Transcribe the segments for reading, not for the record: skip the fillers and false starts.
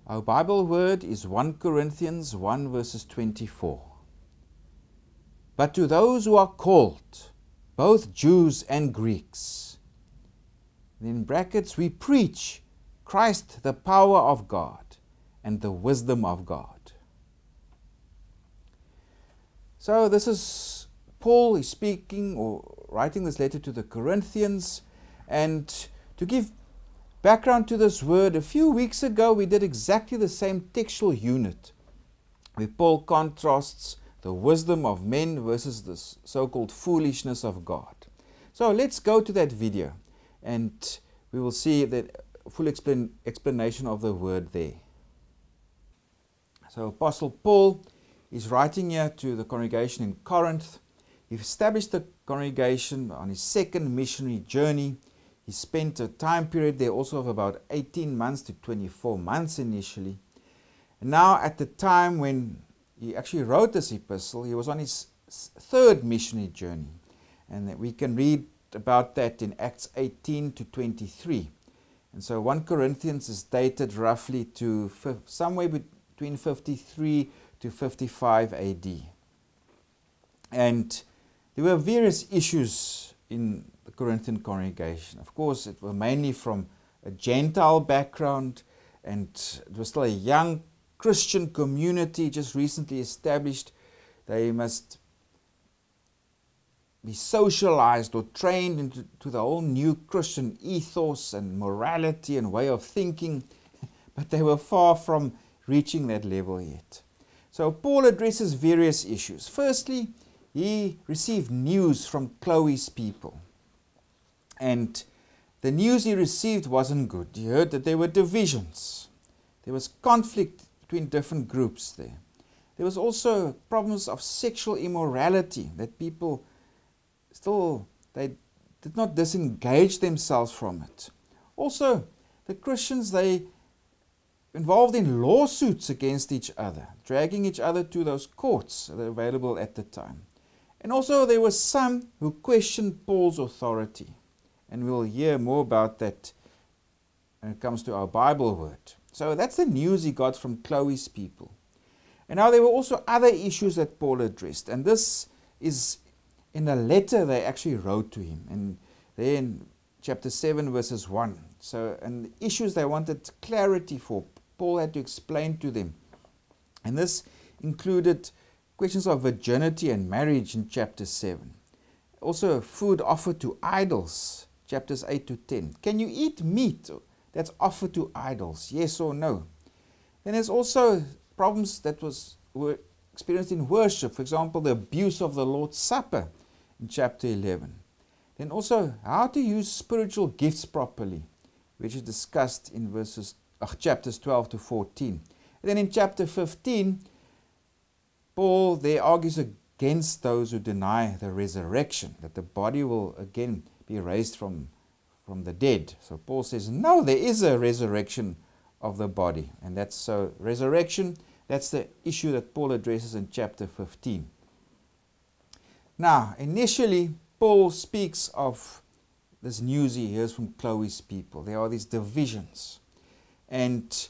Our Bible word is 1 Corinthians 1 verses 24. But to those who are called, both Jews and Greeks, in brackets, we preach Christ, the power of God and the wisdom of God. So this is Paul is speaking or writing this letter to the Corinthians, and to give background to this word, a few weeks ago we did exactly the same textual unit where Paul contrasts the wisdom of men versus the so-called foolishness of God. So let's go to that video and we will see the full explanation of the word there. So Apostle Paul is writing here to the congregation in Corinth. He established the congregation on his second missionary journey. He spent a time period there also of about 18 months to 24 months initially. And now at the time when he actually wrote this epistle, he was on his third missionary journey. And we can read about that in Acts 18 to 23. And so 1 Corinthians is dated roughly to somewhere between 53 to 55 AD. And there were various issues in the Corinthian congregation. Of course, it was mainly from a Gentile background, and it was still a young Christian community just recently established. They must be socialized or trained into the whole new Christian ethos and morality and way of thinking, but they were far from reaching that level yet. So Paul addresses various issues. Firstly, he received news from Chloe's people. And the news he received wasn't good. He heard that there were divisions. There was conflict between different groups there. There was also problems of sexual immorality, that people they did not disengage themselves from it. Also, the Christians, they involved in lawsuits against each other, dragging each other to those courts that were available at the time. And also there were some who questioned Paul's authority. And we'll hear more about that when it comes to our Bible word. So that's the news he got from Chloe's people. And now there were also other issues that Paul addressed. And this is in a letter they actually wrote to him. And there in chapter 7 verses 1. So, and the issues they wanted clarity for, Paul had to explain to them. And this included questions of virginity and marriage in chapter 7. Also food offered to idols, chapters 8 to 10. Can you eat meat that's offered to idols? Yes or no? Then there's also problems that were experienced in worship. For example, the abuse of the Lord's Supper in chapter 11. Then also how to use spiritual gifts properly, which is discussed in chapters 12 to 14. And then in chapter 15, Paul there argues against those who deny the resurrection, that the body will again be raised from the dead. So Paul says, no, there is a resurrection of the body. And that's so resurrection, that's the issue that Paul addresses in chapter 15. Now, initially, Paul speaks of this news he hears from Chloe's people. There are these divisions. And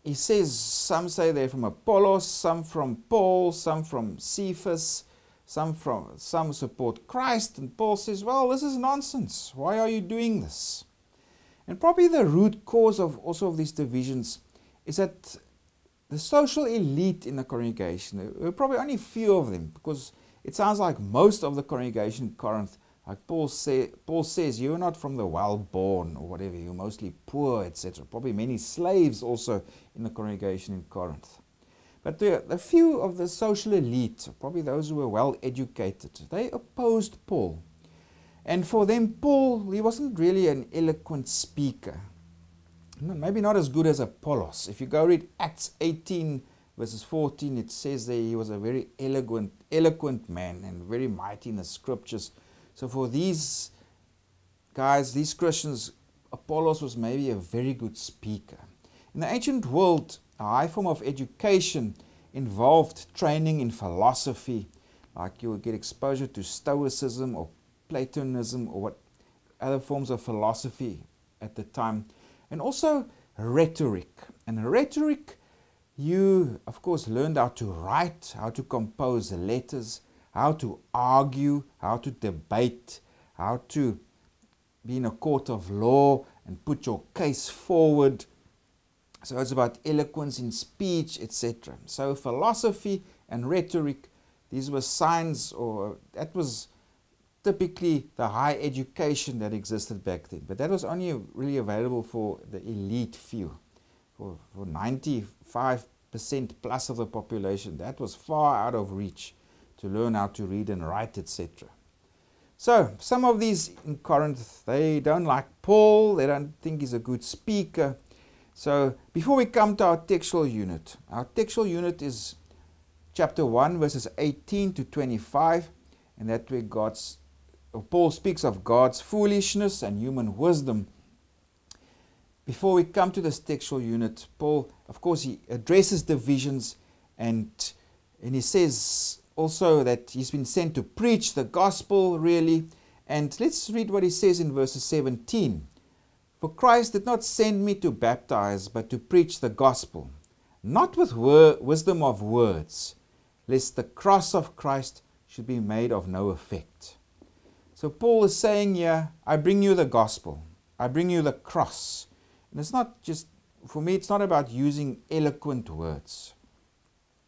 he says, some say they're from Apollos, some from Paul, some from Cephas, some support Christ. And Paul says, well, this is nonsense. Why are you doing this? And probably the root cause of these divisions is that the social elite in the congregation, there were probably only few of them, because it sounds like most of the congregation in Corinth, like Paul says, you're not from the well-born or whatever, you're mostly poor, etc. Probably many slaves also in the congregation in Corinth. But the few of the social elite, probably those who were well educated, they opposed Paul. And for them, Paul, he wasn't really an eloquent speaker. Maybe not as good as Apollos. If you go read Acts 18 verses 14, it says there he was a very eloquent man and very mighty in the scriptures. So for these guys, these Christians, Apollos was maybe a very good speaker. In the ancient world, a high form of education involved training in philosophy, like you would get exposure to Stoicism or Platonism or what other forms of philosophy at the time. And also rhetoric. And rhetoric, you, of course, learned how to write, how to compose letters, how to argue, how to debate, how to be in a court of law and put your case forward. So it's about eloquence in speech, etc. So philosophy and rhetoric, these were signs, or that was typically the high education that existed back then. But that was only really available for the elite few. For 95% plus of the population, that was far out of reach to learn how to read and write, etc. So some of these in Corinth, they don't like Paul, they don't think he's a good speaker. So before we come to our textual unit is chapter 1, verses 18 to 25, and that where Paul speaks of God's foolishness and human wisdom. Before we come to this textual unit, Paul, of course, he addresses divisions, and he says also that he's been sent to preach the gospel, really. And let's read what he says in verse 17. For Christ did not send me to baptize, but to preach the gospel, not with wisdom of words, lest the cross of Christ should be made of no effect. So Paul is saying here, I bring you the gospel. I bring you the cross. And it's not just, for me, it's not about using eloquent words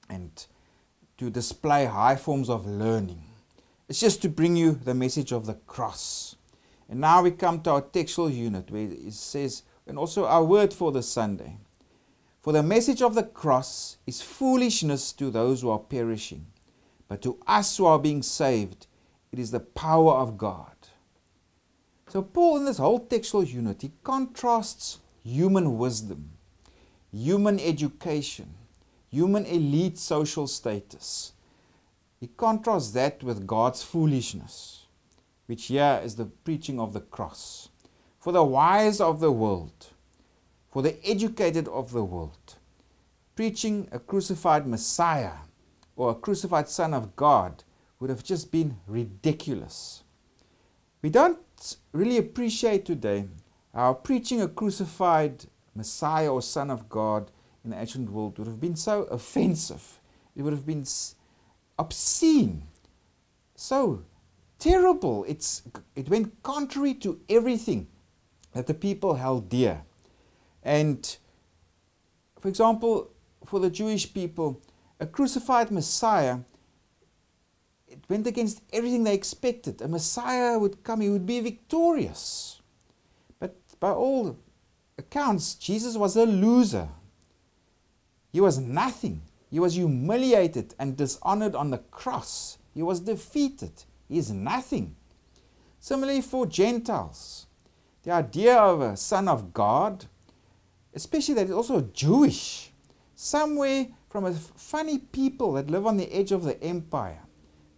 and to display high forms of learning. It's just to bring you the message of the cross. And now we come to our textual unit where it says, and also our word for the Sunday. For the message of the cross is foolishness to those who are perishing, but to us who are being saved, it is the power of God. So Paul, in this whole textual unit, he contrasts human wisdom, human education, human elite social status. He contrasts that with God's foolishness, which here is the preaching of the cross. For the wise of the world, for the educated of the world, preaching a crucified Messiah or a crucified Son of God would have just been ridiculous. We don't really appreciate today how preaching a crucified Messiah or Son of God in the ancient world would have been so offensive. It would have been obscene, so terrible. It went contrary to everything that the people held dear. And for example, for the Jewish people, a crucified Messiah, it went against everything they expected. A Messiah would come, he would be victorious. But by all accounts, Jesus was a loser. He was nothing. He was humiliated and dishonored on the cross. He was defeated. He is nothing. Similarly for Gentiles, the idea of a Son of God, especially that is also Jewish, somewhere from a funny people that live on the edge of the empire,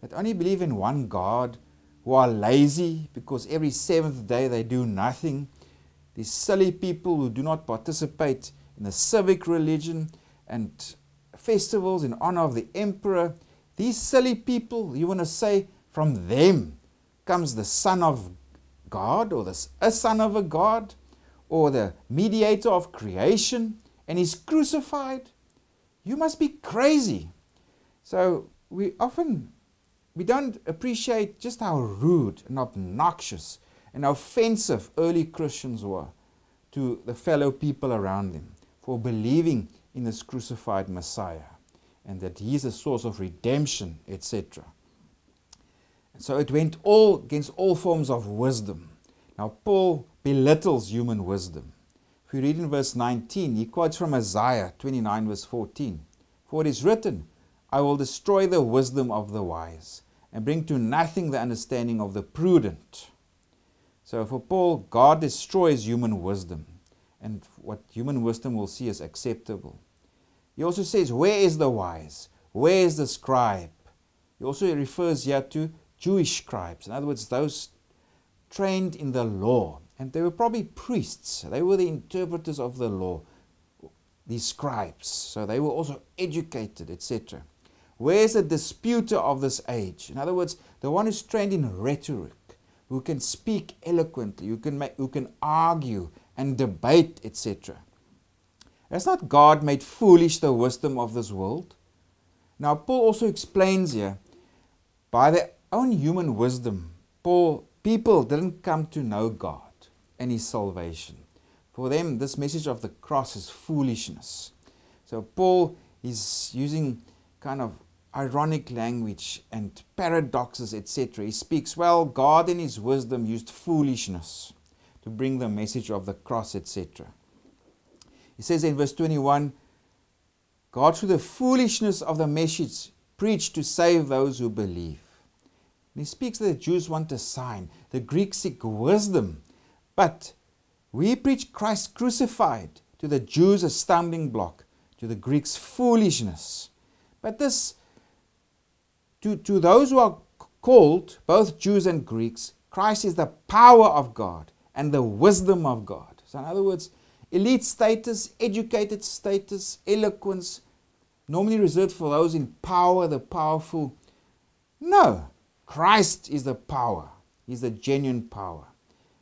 that only believe in one God, who are lazy because every seventh day they do nothing. These silly people who do not participate in the civic religion and festivals in honor of the emperor. These silly people, you want to say, from them comes the Son of God, or a son of a God, or the mediator of creation, and he's crucified. You must be crazy. So we don't appreciate just how rude and obnoxious and offensive early Christians were to the fellow people around them for believing in this crucified Messiah and that he is a source of redemption, etc. So it went against all forms of wisdom. Now Paul belittles human wisdom. If we read in verse 19, he quotes from Isaiah 29 verse 14. For it is written, I will destroy the wisdom of the wise and bring to nothing the understanding of the prudent. So for Paul, God destroys human wisdom and what human wisdom will see as acceptable. He also says, where is the wise? Where is the scribe? He also refers here to Jewish scribes. In other words, those trained in the law. And they were probably priests. They were the interpreters of the law, these scribes. So they were also educated, etc. Where is the disputer of this age? In other words, the one who's trained in rhetoric, who can speak eloquently, who can argue and debate, etc. Has not God made foolish the wisdom of this world? Now, Paul also explains here, by their own human wisdom, people didn't come to know God and His salvation. For them, this message of the cross is foolishness. So Paul is using kind of ironic language and paradoxes, etc. He speaks, well, God in His wisdom used foolishness to bring the message of the cross, etc. He says in verse 21, God through the foolishness of the message preached to save those who believe. And he speaks that the Jews want a sign, the Greeks seek wisdom, but we preach Christ crucified, to the Jews a stumbling block, to the Greeks foolishness. But this, to those who are called, both Jews and Greeks, Christ is the power of God and the wisdom of God. So in other words, elite status, educated status, eloquence, normally reserved for those in power, the powerful. No, Christ is the power. He's the genuine power.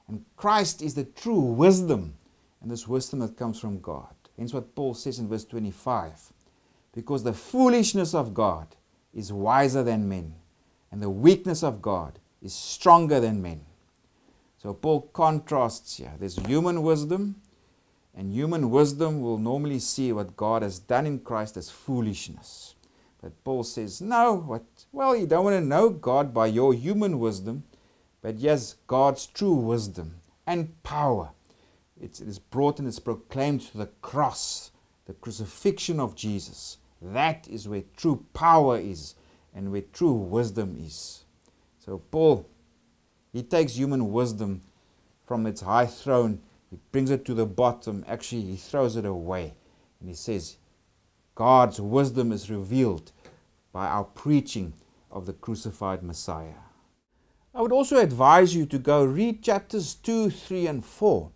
And Christ is the true wisdom, and this wisdom that comes from God. Hence what Paul says in verse 25. Because the foolishness of God is wiser than men, and the weakness of God is stronger than men. So Paul contrasts here. There's human wisdom, and human wisdom will normally see what God has done in Christ as foolishness. But Paul says, no, well, you don't want to know God by your human wisdom, but yes, God's true wisdom and power. It is brought and it's proclaimed to the cross, the crucifixion of Jesus. That is where true power is and where true wisdom is. So Paul, he takes human wisdom from its high throne, he brings it to the bottom. Actually, he throws it away. And he says, God's wisdom is revealed by our preaching of the crucified Messiah. I would also advise you to go read chapters 2, 3, and 4,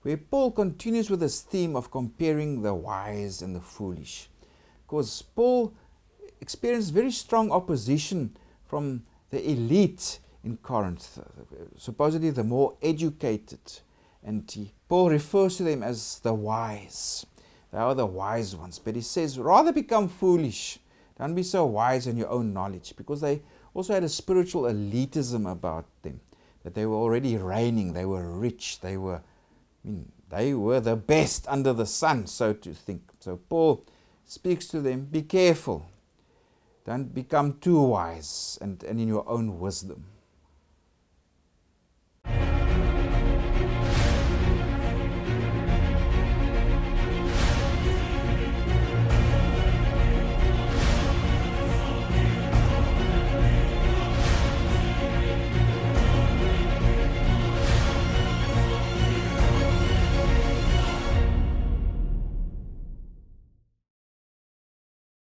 where Paul continues with this theme of comparing the wise and the foolish. Because Paul experienced very strong opposition from the elite in Corinth, supposedly the more educated. And Paul refers to them as the wise. They are the wise ones. But he says, rather become foolish. Don't be so wise in your own knowledge, because they also had a spiritual elitism about them, that they were already reigning, they were rich, they were the best under the sun, so to think. So Paul speaks to them, be careful. Don't become too wise and in your own wisdom.